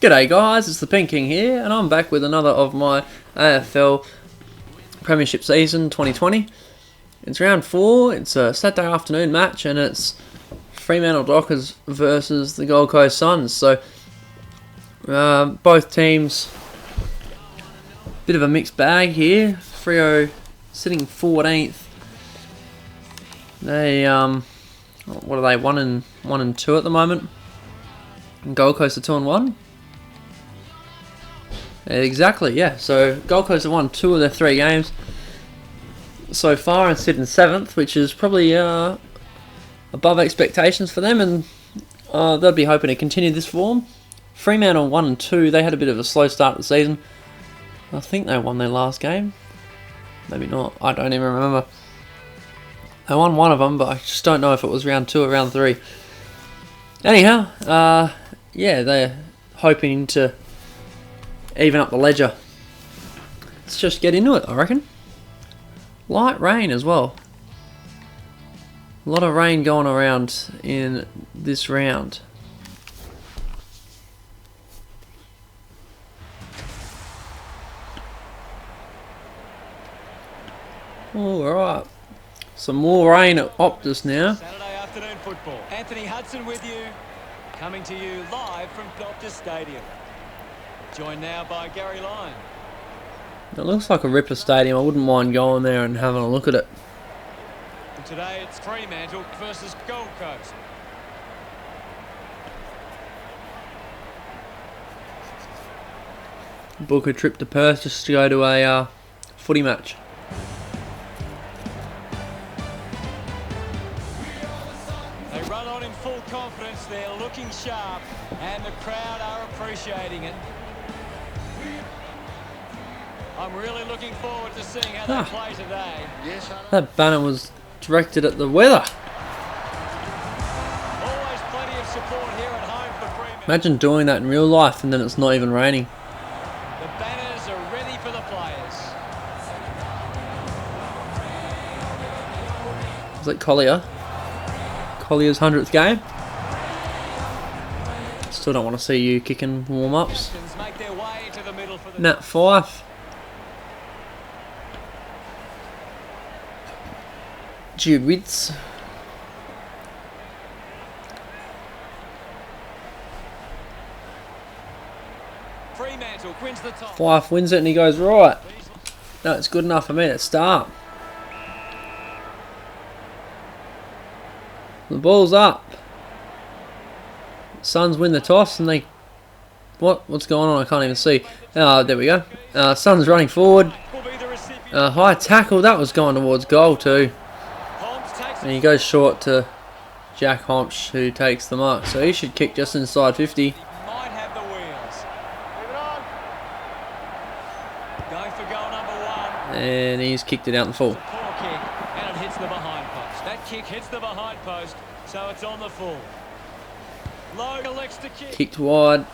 G'day guys, it's the Pink King here, and I'm back with another of my AFL Premiership season 2020. It's round 4, it's a Saturday afternoon match, and it's Fremantle Dockers versus the Gold Coast Suns. So, both teams, bit of a mixed bag here. Freo sitting 14th. They, what are they, 1 and 2 at the moment? And Gold Coast are 2 and 1. Exactly, yeah. So Gold Coast have won 2 of their 3 games so far and sit in 7th, which is probably above expectations for them, and they'll be hoping to continue this form. Fremantle 1 and 2. They had a bit of a slow start to the season. I think they won their last game. Maybe not. I don't even remember. They won one of them, but I just don't know if it was round 2 or round 3. Anyhow, yeah, they're hoping to even up the ledger. Let's just get into it, I reckon. Light rain as well. A lot of rain going around in this round. Alright. Some more rain at Optus now. Saturday afternoon football. Anthony Hudson with you. Coming to you live from Optus Stadium. Joined now by Gary Lyon. It looks like a ripper stadium. I wouldn't mind going there and having a look at it. And today it's Fremantle versus Gold Coast. Book a trip to Perth just to go to a footy match. They run on in full confidence. They're looking sharp, and the crowd are appreciating it. I'm really looking forward to seeing how they play today. That banner was directed at the weather. Always plenty of support here at home for Fremantle. Imagine doing that in real life and then it's not even raining. The banners are ready for the players. Is it Collier? Collier's 100th game? Still don't want to see you kicking warm-ups. Make their way to the middle for the Nat Fife. Jude Witts. Fremantle wins the top. Fife wins it and he goes, right. No, it's good enough for me to start. The ball's up. Suns win the toss and they... What's going on? I can't even see. There we go. Suns running forward. High tackle. That was going towards goal too. And he goes short to Jack Homsch, who takes the mark. So he should kick just inside 50. Might have the wheels. Going for goal number 1. And he's kicked it out in full. Poor kick, and it hits the behind post. That kick hits the behind post, so it's on the full. Lowe elects to kick. Kicked wide.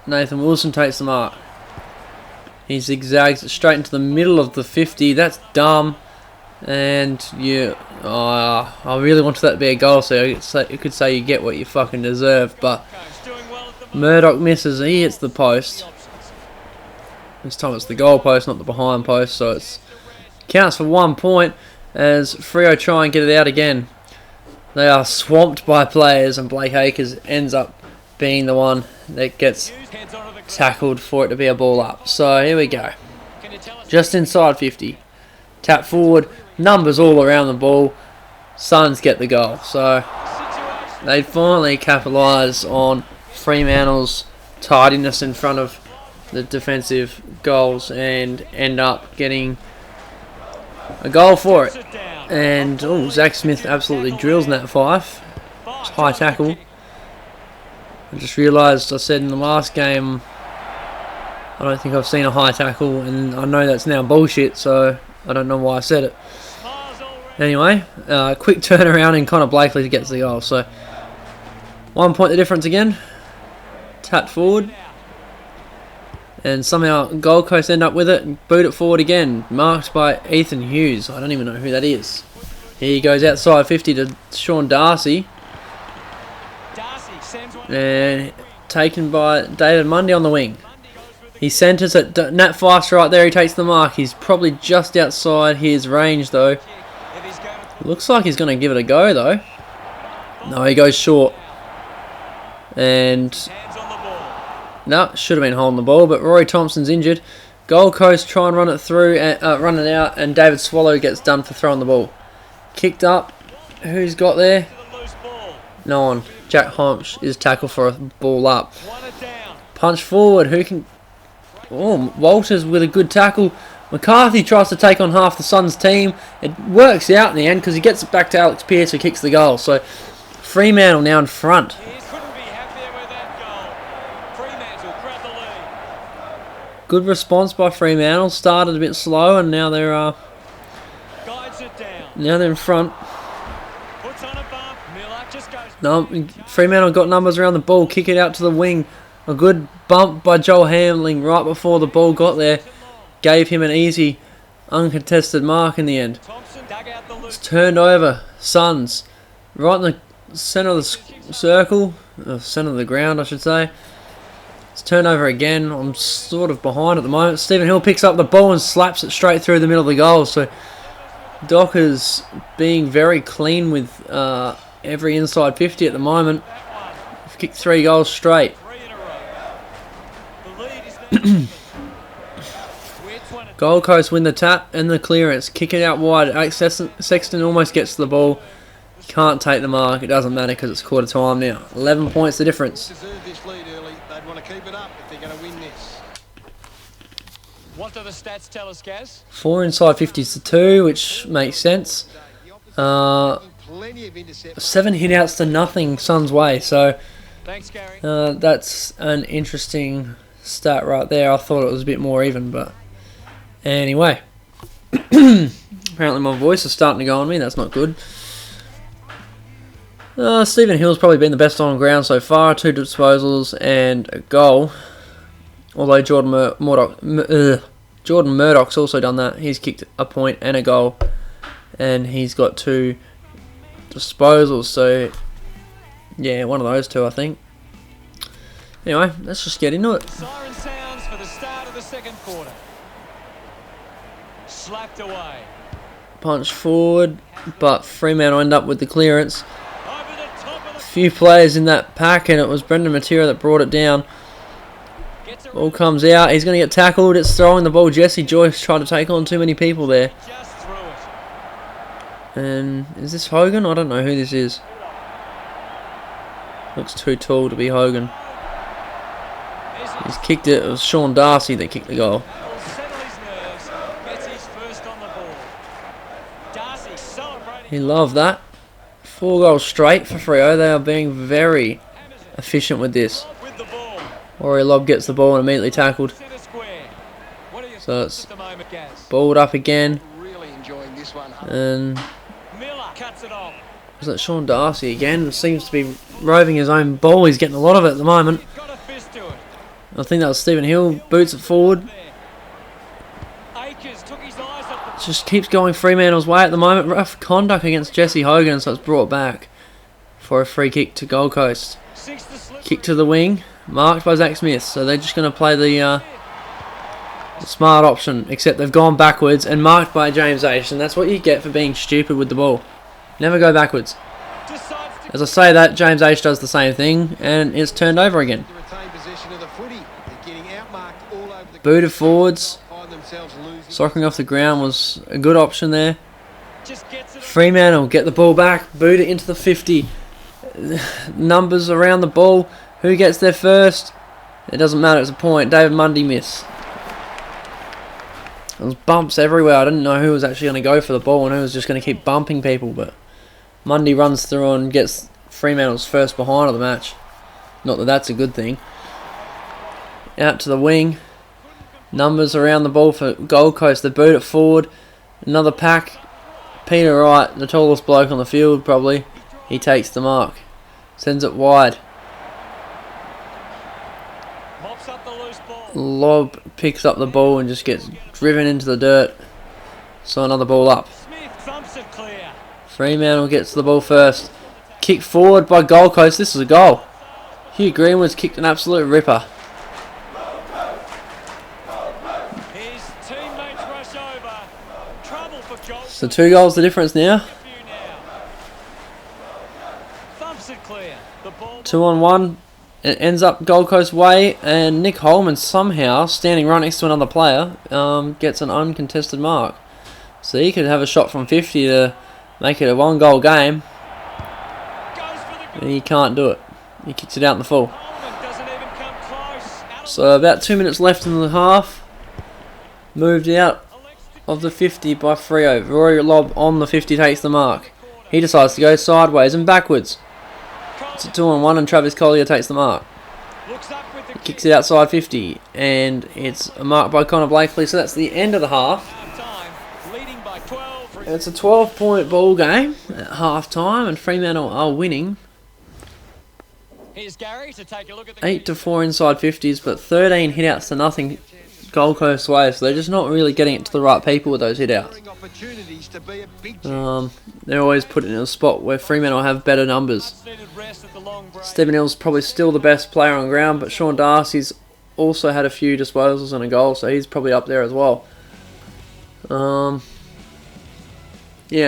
Nathan Wilson takes the mark. He zigzags it straight into the middle of the 50. That's dumb. And you, I really wanted that to be a goal, so you could say you get what you fucking deserve. But Murdoch misses. He hits the post. This time it's the goal post, not the behind post. So it counts for 1 point as Freo try and get it out again. They are swamped by players, and Blake Acres ends up being the one that gets tackled for it to be a ball up. So here we go. Just inside 50. Tap forward. Numbers all around the ball. Suns get the goal. So they finally capitalise on Fremantle's tidiness in front of the defensive goals and end up getting a goal for it. And Zach Smith absolutely drills in that Fife. It's high tackle. I just realised I said in the last game I don't think I've seen a high tackle, and I know that's now bullshit, so I don't know why I said it. Anyway, quick turnaround and Connor Blakely gets the goal. So 1 point the difference again. Tapped forward. And somehow Gold Coast end up with it and boot it forward again. Marked by Ethan Hughes. I don't even know who that is. He goes outside 50 to Sean Darcy. And taken by David Mundy on the wing. He centres it. Nat Feist right there. He takes the mark. He's probably just outside his range though. Looks like he's going to give it a go though. No, he goes short. And no, should have been holding the ball, but Rory Thompson's injured. Gold Coast try and run it through, and run it out, and David Swallow gets done for throwing the ball. Kicked up. Who's got there? No one. Jack Homsch is tackled for a ball up. Punch forward. Who can... Oh, Walters with a good tackle. McCarthy tries to take on half the Suns team. It works out in the end because he gets it back to Alex Pearce who kicks the goal. So Fremantle now in front. Good response by Fremantle. Started a bit slow and now they're in front. No, Fremantle got numbers around the ball. Kick it out to the wing. A good bump by Joel Hamling right before the ball got there. Gave him an easy, uncontested mark in the end. It's turned over. Suns. Right in the centre of the circle. Centre of the ground, I should say. It's turned over again. I'm sort of behind at the moment. Stephen Hill picks up the ball and slaps it straight through the middle of the goal. So Dockers being very clean with every inside 50 at the moment. We've kicked 3 goals straight. Gold Coast win the tap and the clearance. Kick it out wide. Alex Sexton almost gets to the ball. Can't take the mark. It doesn't matter because it's quarter time now. 11 points the difference. What do the stats tell us, Gaz? 4 inside 50s to 2, which makes sense. 7 hit-outs to nothing Suns' way. So Thanks, Gary. that's an interesting stat right there. I thought it was a bit more even, but anyway. Apparently my voice is starting to go on me. That's not good. Stephen Hill's probably been the best on ground so far. 2 disposals and a goal. Although Jordan Murdoch's also done that. He's kicked a point and a goal. And he's got 2 disposals. So, yeah, one of those 2, I think. Anyway, let's just get into it. Siren sounds for the start of the second quarter. Slapped away. Punch forward, but Fremantle end up with the clearance. A few players in that pack, and it was Brendan Matera that brought it down. Ball comes out. He's going to get tackled. It's throwing the ball. Jesse Joyce tried to take on too many people there. And is this Hogan? I don't know who this is. Looks too tall to be Hogan. He's kicked it. It was Sean Darcy that kicked the goal. He loved that. 4 goals straight for Freo. They are being very efficient with this. Ori Lobb gets the ball and immediately tackled. So it's balled up again. And is that Sean Darcy again? Seems to be roving his own ball. He's getting a lot of it at the moment. I think that was Stephen Hill. Boots it forward. Just keeps going Fremantle's way at the moment. Rough conduct against Jesse Hogan, so it's brought back for a free kick to Gold Coast. Kick to the wing. Marked by Zach Smith, so they're just going to play the smart option, except they've gone backwards and marked by James Aish, and that's what you get for being stupid with the ball. Never go backwards. As I say that, James Aish does the same thing, and it's turned over again. Booted forwards. Soccing off the ground was a good option there. Fremantle get the ball back, boot it into the 50. Numbers around the ball. Who gets there first? It doesn't matter, it's a point. David Mundy miss. There was bumps everywhere. I didn't know who was actually going to go for the ball and who was just going to keep bumping people, but Mundy runs through and gets Fremantle's first behind of the match. Not that that's a good thing. Out to the wing. Numbers around the ball for Gold Coast. They boot it forward. Another pack. Peter Wright, the tallest bloke on the field probably. He takes the mark. Sends it wide. Lobb picks up the ball and just gets driven into the dirt. So another ball up. Fremantle gets the ball first. Kick forward by Gold Coast. This is a goal. Hugh Greenwood's kicked an absolute ripper. His teammates rush over. Trouble for goal. So 2 goals the difference now. Thumps it clear. The ball 2 on 1. It ends up Gold Coast way, and Nick Holman somehow, standing right next to another player, gets an uncontested mark. So he could have a shot from 50 to make it a 1-goal game. goes for the And he can't do it. He kicks it out in the full. Coleman doesn't even come close. So about 2 minutes left in the half. Moved out of the 50 by Freo. Rory Lobb on the 50 takes the mark. He decides to go sideways and backwards. It's a 2 on 1 and Travis Collier takes the mark. Looks up with the Kicks it outside 50 and it's a mark by Connor Blakely. So that's the end of the half. half-time, leading by 12. And it's a 12-point ball game at half time and Fremantle are winning Here's Gary to take a look at the 8-4 inside 50s, but 13 hitouts to nothing Gold Coast way, so they're just not really getting it to the right people with those hitouts. They're always put in a spot where Fremantle have better numbers. needed rest at the long break. Stephen Hill's probably still the best player on ground, but Sean Darcy's also had a few disposals and a goal, so he's probably up there as well. Yeah,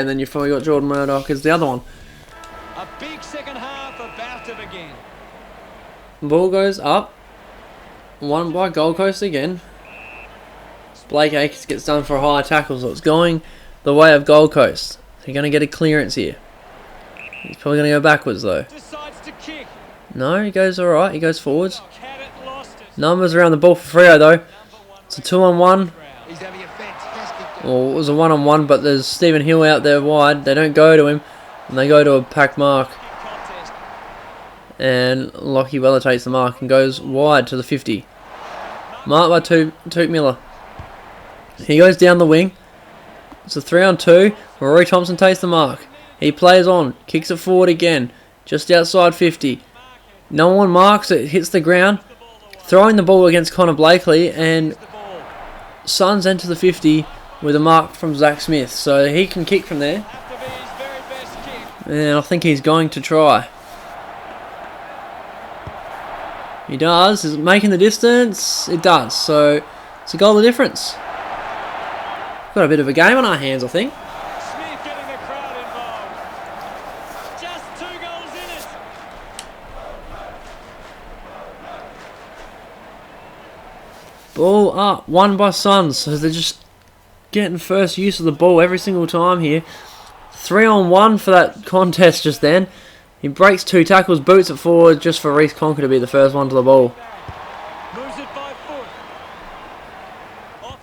and then you've probably got Jordan Murdoch as the other one. A big second half about to begin. Ball goes up. Won by Gold Coast again. Blake Akers gets done for a high tackle, so it's going the way of Gold Coast. They're going to get a clearance here. He's probably going to go backwards though. Decides to kick. No, he goes alright. He goes forwards. Had it, lost it. Numbers around the ball for Freo though. It's a 2 on 1. He's having a fantastic day. Well, it was a 1 on 1, but there's Stephen Hill out there wide. They don't go to him, and they go to a pack mark. Contest. And Lockie Weller takes the mark and goes wide to the 50. Marked by Took Miller. He goes down the wing. It's a 3 on 2. Rory Thompson takes the mark. He plays on, kicks it forward again, just outside 50. No one marks it, hits the ground. Throwing the ball against Connor Blakely, and Suns enter the 50 with a mark from Zach Smith. So he can kick from there, Have to be his very best kick. and I think he's going to try. He does. Is it making the distance? It does. So it's a goal of difference. Got a bit of a game on our hands, I think. Smith getting the crowd involved. Just 2 goals in it. Ball up. Won by Suns. So they're just getting first use of the ball every single time here. 3 on 1 for that contest just then. He breaks 2 tackles, boots it forward just for Reece Conker to be the first one to the ball. Moves it by foot.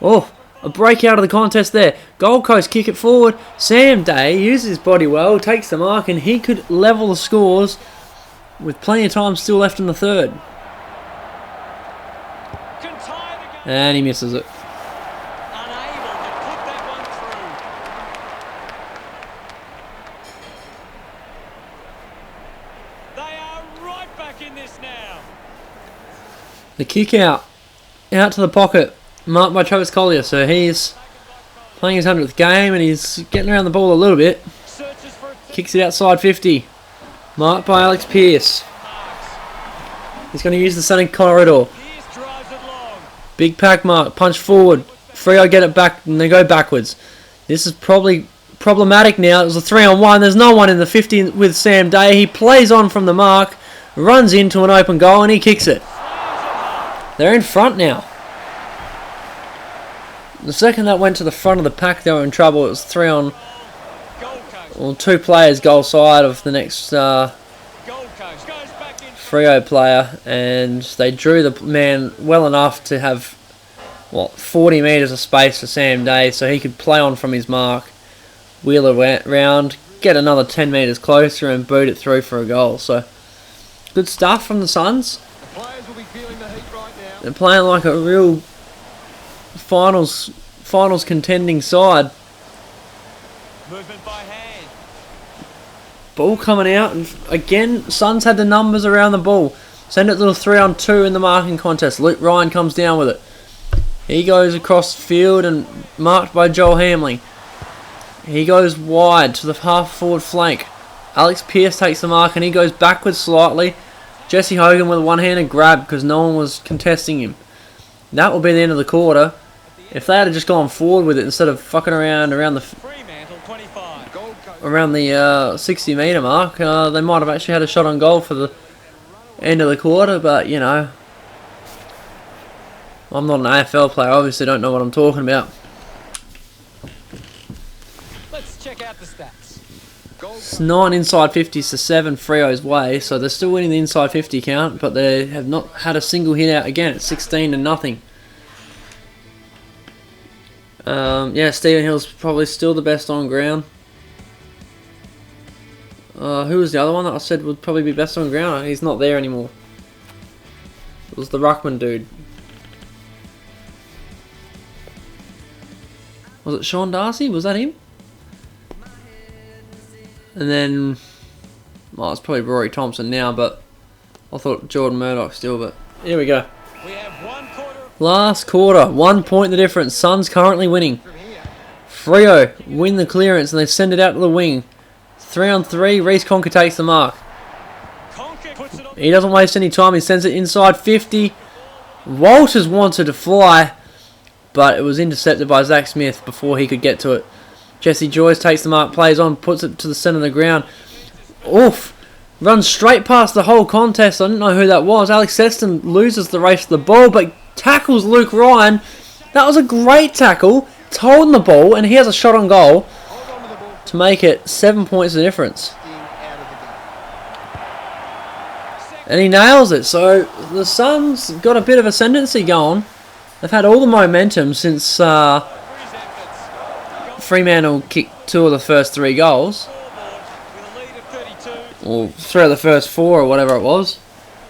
Oh, a break out of the contest there. Gold Coast kick it forward. Sam Day uses his body well, takes the mark, and he could level the scores with plenty of time still left in the third. Can tie the game. And he misses it. Unable to put that one through. They are right back in this now. The kick out to the pocket, marked by Travis Collier. So he's playing his 100th game and he's getting around the ball a little bit. Searches for a Kicks it outside 50, marked by Alex Pearce. He's going to use the centre corridor. Pierce drives it long. Big pack mark, punch forward. Freo get it back and they go backwards. This is probably problematic now. It was a 3 on 1. There's no one in the 50 with Sam Day. He plays on from the mark, runs into an open goal and he kicks it. They're in front now. The second that went to the front of the pack, they were in trouble. It was 3 on, Gold Coast. well, 2 players goal side of the next Gold Coast goes back in. Freo player, and they drew the man well enough to have 40 metres of space for Sam Day, so he could play on from his mark, wheel it round, get another 10 metres closer, and boot it through for a goal. So good stuff from the Suns. Players will be feeling the heat right now. They're playing like a real finals contending side. Movement by hand. Ball coming out, and again, Suns had the numbers around the ball. Send it little 3 on 2 in the marking contest. Luke Ryan comes down with it. He goes across the field and marked by Joel Hamling. He goes wide to the half forward flank. Alex Pearce takes the mark and he goes backwards slightly. Jesse Hogan with a one-handed grab because no one was contesting him. That will be the end of the quarter. If they had just gone forward with it instead of fucking around the Fremantle 25. Gold Coast. around the 60-metre mark, they might have actually had a shot on goal for the end of the quarter. But you know, I'm not an AFL player. Obviously, don't know what I'm talking about. Let's check out the stats. Gold It's Coast. 9 inside 50s to 7 Freo's way, so they're still winning the inside 50 count, but they have not had a single hit out again. It's 16-0. Yeah, Stephen Hill's probably still the best on ground. Who was the other one that I said would probably be best on ground? He's not there anymore. It was the Ruckman dude. Was it Sean Darcy? Was that him? And then, well, it's probably Rory Thompson now, but I thought Jordan Murdoch still, but here we go. We have 1 quarter. Last quarter, 1 point the difference. Suns currently winning. From here. Freo win the clearance and they send it out to the wing. 3-on-3, Reece Conker takes the mark. Conker puts it on. He doesn't waste any time, he sends it inside 50. Walters wanted to fly, but it was intercepted by Zach Smith before he could get to it. Jesse Joyce takes the mark, plays on, puts it to the centre of the ground. Oof! Runs straight past the whole contest. I didn't know who that was. Alex Sexton loses the race to the ball, but tackles Luke Ryan. That was a great tackle. It's holding the ball, and he has a shot on goal Hold on to the ball. to make it 7 points of difference. Out of the game. And he nails it. So the Suns got a bit of ascendancy going. They've had all the momentum since Referee's efforts. Fremantle kicked 2 of the first 3 goals. Scoreboard with a lead of 32. Or 3 of the first 4 or whatever it was.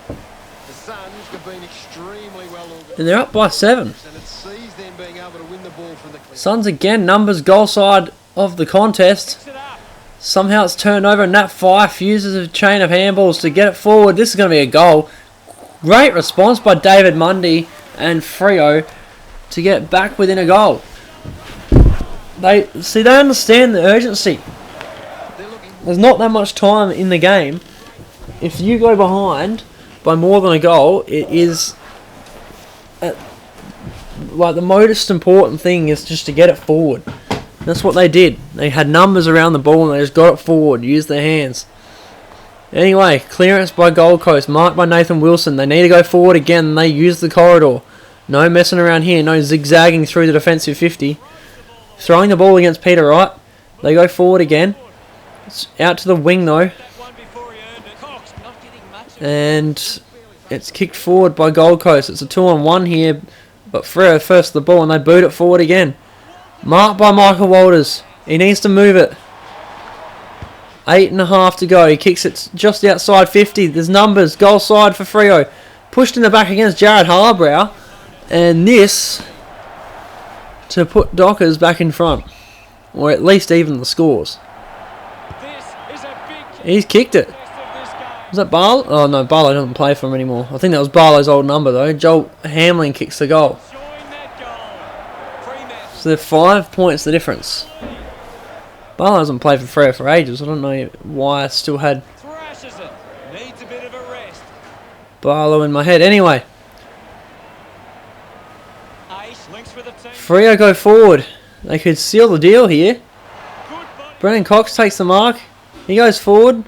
The Suns have been extremely well organised, And they're up by 7. and it sees them being able to win the ball from the clear. Suns again, numbers goal side of the contest. Picks it up. Somehow it's turned over and Nat Fife uses a chain of handballs to get it forward. This is going to be a goal. Great response by David Mundy and Freo to get back within a goal. They understand the urgency. They're looking There's not that much time in the game. If you go behind by more than a goal, it is like the most important thing is just to get it forward. That's what they did. They had numbers around the ball and they just got it forward, used their hands. Anyway, clearance by Gold Coast, marked by Nathan Wilson. They need to go forward again and they use the corridor. No messing around here, no zigzagging through the defensive 50. Throwing the ball against Peter Wright. They go forward again. It's out to the wing though. That one before he earned it. Cox not getting much of And it's kicked forward by Gold Coast. It's a 2-on-1 here. But Freo first the ball and they boot it forward again. Marked by Michael Walters. He needs to move it. 8.5 to go. He kicks it just outside 50. There's numbers. Goal side for Freo. Pushed in the back against Jared Harbrow. And this to put Dockers back in front. Or at least even the scores. This is a big kick. He's kicked it. Rest of this game. Was that Barlow? Oh no, Barlow doesn't play for him anymore. I think that was Barlow's old number though. Joel Hamlin kicks the goal. Enjoying that goal. Fremantle. So they're 5 points the difference. Barlow hasn't played for Freo for ages. I don't know why I still had Thrashes it. Needs a bit of a rest. Barlow in my head. Anyway, Ace links for the team. Freo go forward. They could seal the deal here. Good body. Brennan Cox takes the mark. He goes forward.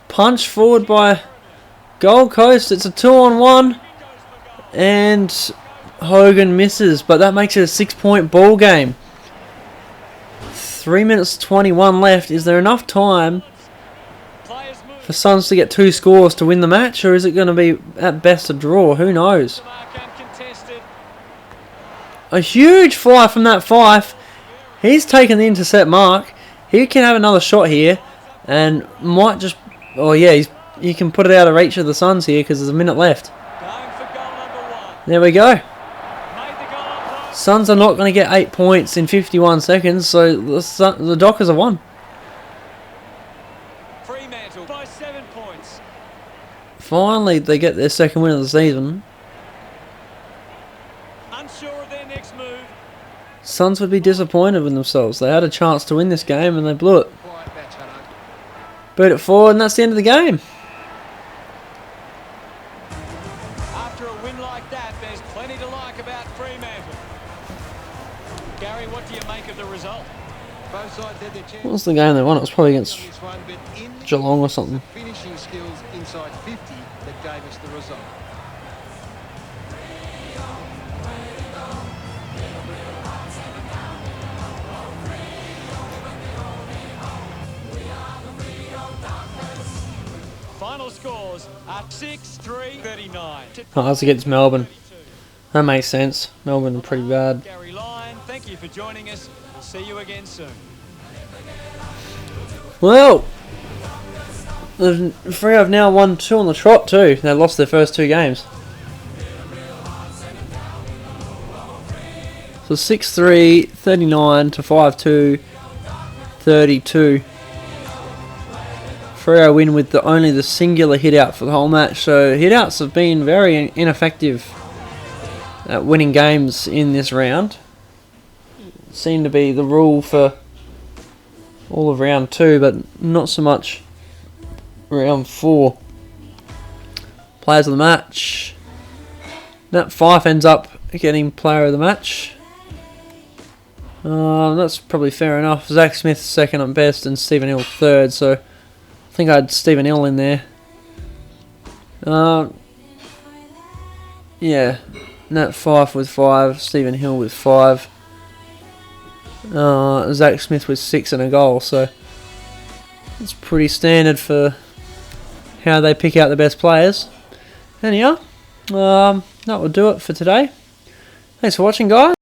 Punch forward by Gold Coast. It's a 2-on-1. And Hogan misses. But that makes it a 6-point ball game. 3 minutes 21 left. Is there enough time Players move. for Suns to get 2 scores to win the match? Or is it going to be at best a draw? Who knows? The mark uncontested. A huge fly from that Fife. He's taken the intercept mark. He can have another shot here. And might just... Oh yeah, he can put it out of reach of the Suns here because there's a minute left. Going for goal number 1. There we go. Made the goal on post. Suns are not going to get 8 points in 51 seconds. So the Dockers have won. Fremantle by 7 points. Finally, they get their second win of the season. Unsure of their next move. Suns would be disappointed with themselves. They had a chance to win this game and they blew it. quiet match, Hutto. Boot it forward and that's the end of the game. like about Fremantle? Gary, what do you make of the result? Both sides had their chance. What was the game they won? It was probably against This one, but in the Geelong or something. finishing skills inside 50 that gave us the result. Final scores are 6-3-39. Oh, that's against Melbourne. That makes sense. Melbourne are pretty bad. Gary Lyon, thank you for joining us. We'll see you again soon. Well, the Freo have now won 2 on the trot too. They lost their first 2 games. So 6-3, 39 to 5-2, 32. Freo win with only the singular hit out for the whole match. So hit outs have been very ineffective at winning games in this round. Seemed to be the rule for all of round 2, but not so much round 4. Players of the match. Nat Fyfe ends up getting player of the match. That's probably fair enough. Zach Smith second at best and Stephen Hill third, so I think I had Stephen Hill in there. Yeah, Nat Fyfe with 5, Stephen Hill with 5. Zach Smith with 6 and a goal, so it's pretty standard for how they pick out the best players. Anyhow, that will do it for today. Thanks for watching, guys.